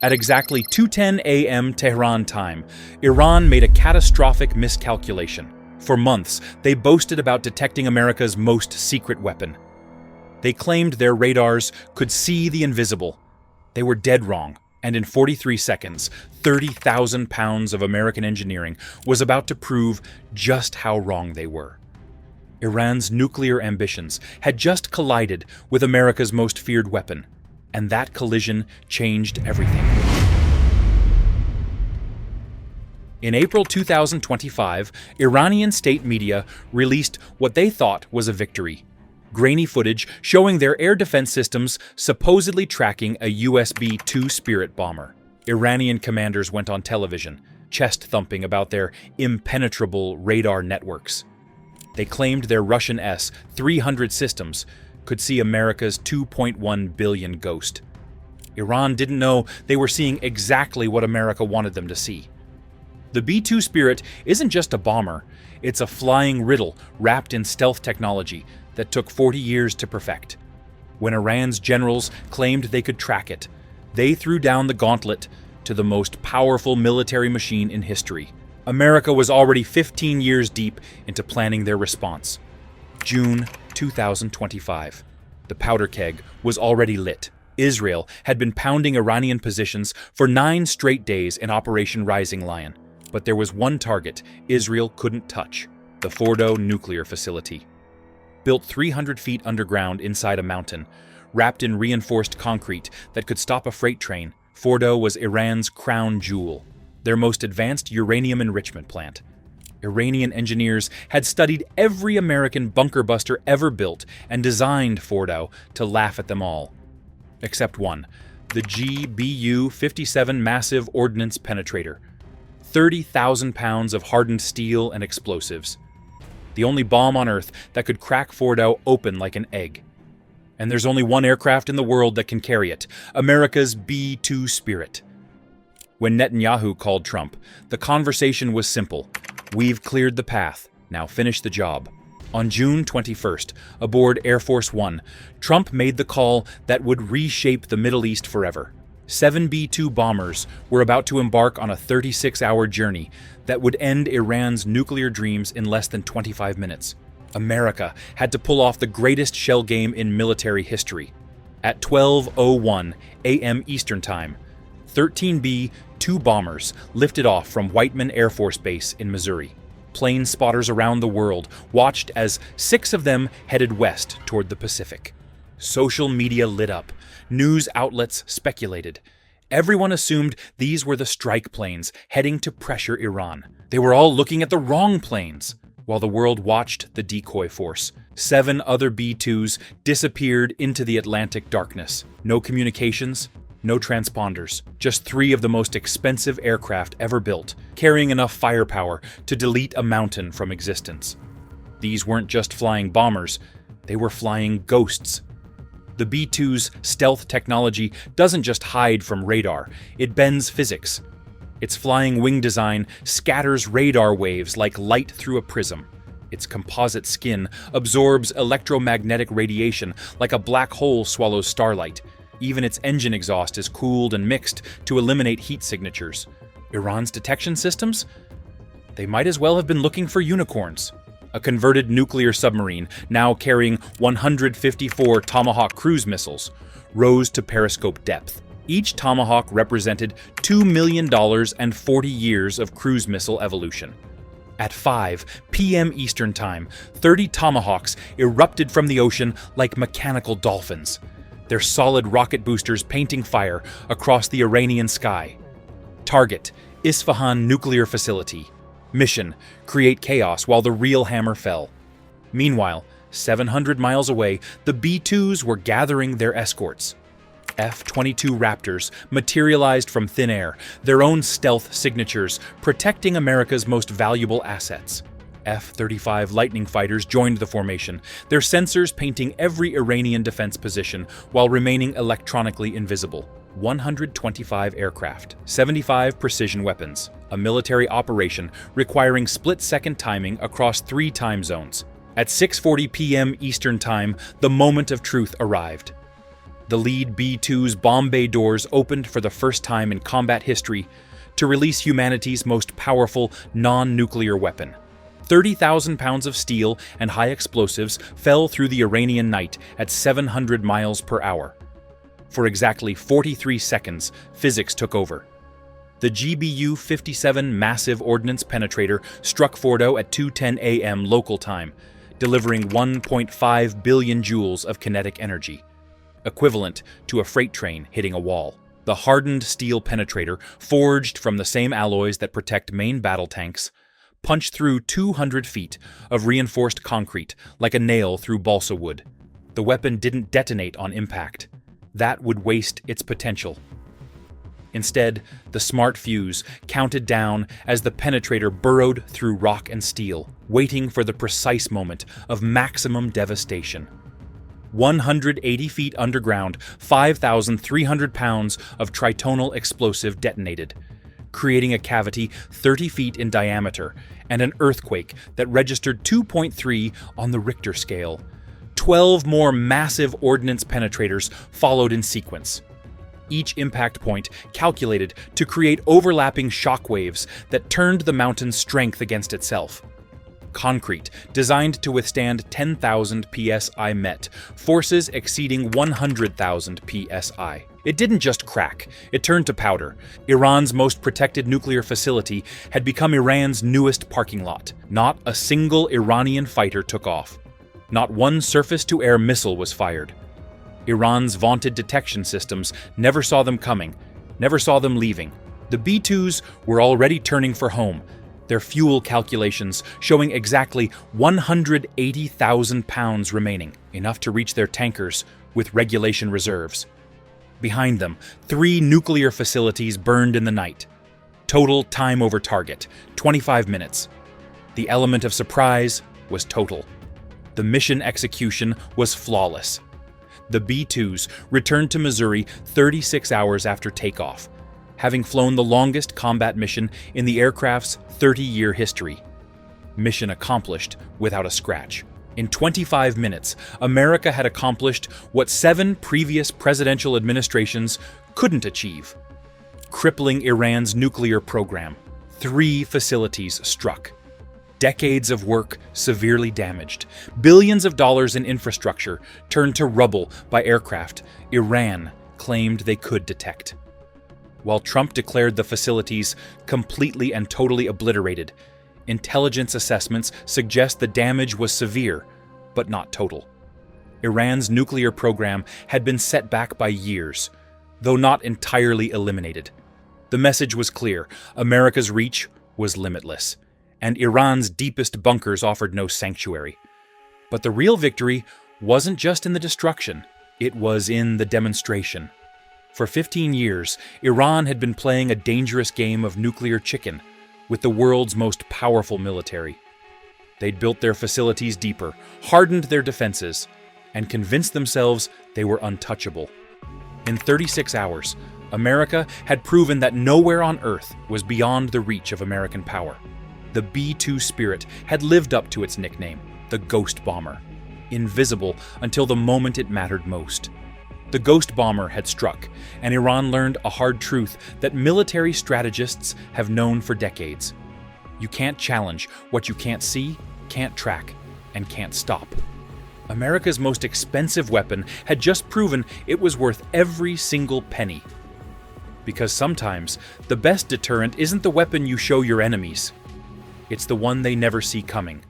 At exactly 2:10 a.m. Tehran time, Iran made a catastrophic miscalculation. For months, they boasted about detecting America's most secret weapon. They claimed their radars could see the invisible. They were dead wrong, and in 43 seconds, 30,000 pounds of American engineering was about to prove just how wrong they were. Iran's nuclear ambitions had just collided with America's most feared weapon, and that collision changed everything. In April 2025, Iranian state media released what they thought was a victory. Grainy footage showing their air defense systems supposedly tracking a USB-2 Spirit bomber. Iranian commanders went on television, chest-thumping about their impenetrable radar networks. They claimed their Russian S-300 systems could see America's 2.1 billion Ghost. Iran didn't know they were seeing exactly what America wanted them to see. The B-2 Spirit isn't just a bomber, it's a flying riddle wrapped in stealth technology that took 40 years to perfect. When Iran's generals claimed they could track it, they threw down the gauntlet to the most powerful military machine in history. America was already 15 years deep into planning their response. June 2025. The powder keg was already lit. Israel had been pounding Iranian positions for 9 straight days in Operation Rising Lion. But there was one target Israel couldn't touch: the Fordo nuclear facility. Built 300 feet underground inside a mountain, wrapped in reinforced concrete that could stop a freight train, Fordo was Iran's crown jewel, their most advanced uranium enrichment plant. Iranian engineers had studied every American bunker buster ever built and designed Fordo to laugh at them all. Except one, the GBU-57 Massive Ordnance Penetrator. 30,000 pounds of hardened steel and explosives. The only bomb on Earth that could crack Fordo open like an egg. And there's only one aircraft in the world that can carry it, America's B-2 Spirit. When Netanyahu called Trump, the conversation was simple. We've cleared the path, now finish the job. On June 21st, aboard Air Force One, Trump made the call that would reshape the Middle East forever. 7 B-2 bombers were about to embark on a 36-hour journey that would end Iran's nuclear dreams in less than 25 minutes. America had to pull off the greatest shell game in military history. At 12:01 a.m. Eastern Time, 13 B-2 bombers lifted off from Whiteman Air Force Base in Missouri. Plane spotters around the world watched as 6 of them headed west toward the Pacific. Social media lit up. News outlets speculated. Everyone assumed these were the strike planes heading to pressure Iran. They were all looking at the wrong planes. While the world watched the decoy force, 7 other B-2s disappeared into the Atlantic darkness. No communications, no transponders. Just 3 of the most expensive aircraft ever built, carrying enough firepower to delete a mountain from existence. These weren't just flying bombers, they were flying ghosts. The B-2's stealth technology doesn't just hide from radar, it bends physics. Its flying wing design scatters radar waves like light through a prism. Its composite skin absorbs electromagnetic radiation like a black hole swallows starlight. Even its engine exhaust is cooled and mixed to eliminate heat signatures. Iran's detection systems? They might as well have been looking for unicorns. A converted nuclear submarine, now carrying 154 Tomahawk cruise missiles, rose to periscope depth. Each Tomahawk represented $2 million and 40 years of cruise missile evolution. At 5 p.m. Eastern Time, 30 Tomahawks erupted from the ocean like mechanical dolphins, their solid rocket boosters painting fire across the Iranian sky. Target: Isfahan Nuclear Facility. Mission: create chaos while the real hammer fell. Meanwhile, 700 miles away, the B-2s were gathering their escorts. F-22 Raptors materialized from thin air, their own stealth signatures protecting America's most valuable assets. F-35 Lightning fighters joined the formation, their sensors painting every Iranian defense position while remaining electronically invisible. 125 aircraft, 75 precision weapons, a military operation requiring split-second timing across 3 time zones. At 6:40 p.m. Eastern Time, the moment of truth arrived. The lead B-2's bomb bay doors opened for the first time in combat history to release humanity's most powerful non-nuclear weapon. 30,000 pounds of steel and high explosives fell through the Iranian night at 700 miles per hour. For exactly 43 seconds, physics took over. The GBU-57 massive ordnance penetrator struck Fordo at 2:10 a.m. local time, delivering 1.5 billion joules of kinetic energy, equivalent to a freight train hitting a wall. The hardened steel penetrator, forged from the same alloys that protect main battle tanks, punched through 200 feet of reinforced concrete like a nail through balsa wood. The weapon didn't detonate on impact. That would waste its potential. Instead, the smart fuse counted down as the penetrator burrowed through rock and steel, waiting for the precise moment of maximum devastation. 180 feet underground, 5,300 pounds of tritonal explosive detonated, creating a cavity 30 feet in diameter and an earthquake that registered 2.3 on the Richter scale. 12 more massive ordnance penetrators followed in sequence, each impact point calculated to create overlapping shock waves that turned the mountain's strength against itself. Concrete, designed to withstand 10,000 psi Met, forces exceeding 100,000 psi. It didn't just crack, it turned to powder. Iran's most protected nuclear facility had become Iran's newest parking lot. Not a single Iranian fighter took off. Not one surface-to-air missile was fired. Iran's vaunted detection systems never saw them coming, never saw them leaving. The B-2s were already turning for home, their fuel calculations showing exactly 180,000 pounds remaining, enough to reach their tankers with regulation reserves. Behind them, 3 nuclear facilities burned in the night. Total time over target, 25 minutes. The element of surprise was total. The mission execution was flawless. The B-2s returned to Missouri 36 hours after takeoff, having flown the longest combat mission in the aircraft's 30-year history. Mission accomplished without a scratch. In 25 minutes, America had accomplished what 7 previous presidential administrations couldn't achieve: crippling Iran's nuclear program. 3 facilities struck. Decades of work severely damaged. Billions of dollars in infrastructure turned to rubble by aircraft Iran claimed they could detect. While Trump declared the facilities completely and totally obliterated, intelligence assessments suggest the damage was severe, but not total. Iran's nuclear program had been set back by years, though not entirely eliminated. The message was clear: America's reach was limitless, and Iran's deepest bunkers offered no sanctuary. But the real victory wasn't just in the destruction, it was in the demonstration. For 15 years, Iran had been playing a dangerous game of nuclear chicken with the world's most powerful military. They'd built their facilities deeper, hardened their defenses, and convinced themselves they were untouchable. In 36 hours, America had proven that nowhere on Earth was beyond the reach of American power. The B-2 Spirit had lived up to its nickname, the Ghost Bomber, invisible until the moment it mattered most. The Ghost Bomber had struck, and Iran learned a hard truth that military strategists have known for decades. You can't challenge what you can't see, can't track, and can't stop. America's most expensive weapon had just proven it was worth every single penny. Because sometimes, the best deterrent isn't the weapon you show your enemies. It's the one they never see coming.